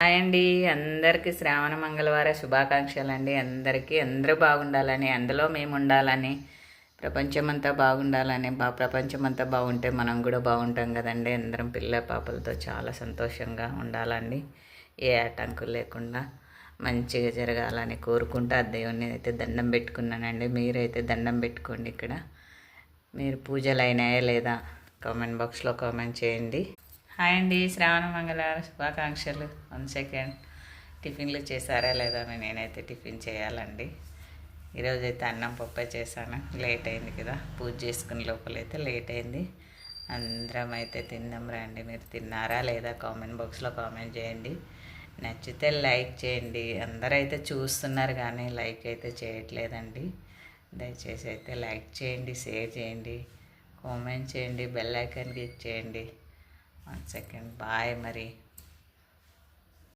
Hi అండి. అందరికీ శ్రావణ మంగళవార శుభాకాంక్షలు అండి. అందరూ బాగుండాలని, అందులో మేము ఉండాలని, ప్రపంచమంతా బాగుండాలని, ప్రపంచమంతా బాగుంటే మనం కూడా బాగుంటాం కదండి. అందరం పిల్ల పాపలతో చాలా సంతోషంగా ఉండాలండి. ఏ ఆటంకులు లేకుండా మంచిగా జరగాలని కోరుకుంటూ ఆ దేవుని అయితే దండం పెట్టుకున్నానండి. మీరైతే దండం పెట్టుకోండి. ఇక్కడ మీరు పూజలు అయినాయా లేదా కామెంట్ బాక్స్లో కామెంట్ చేయండి. హాయ్ అండి. శ్రావణ మంగళవారం శుభాకాంక్షలు. 1 సెకండ్. టిఫిన్లు చేశారా లేదా? నేనైతే టిఫిన్ చేయాలండి. ఈరోజైతే అన్నం పప్పే చేశాను. లేట్ అయింది కదా, పూజ చేసుకునే లోపలైతే లేట్ అయింది. అందరం అయితే తిందాం రండి. మీరు తిన్నారా లేదా కామెంట్ బాక్స్లో కామెంట్ చేయండి. నచ్చితే లైక్ చేయండి. అందరైతే చూస్తున్నారు కానీ లైక్ అయితే చేయట్లేదండి. దయచేసి అయితే లైక్ చేయండి, షేర్ చేయండి, కామెంట్ చేయండి, బెల్ ఐకాన్ క్లిక్ చేయండి. 1 సెకండ్. బాయ్ మరి.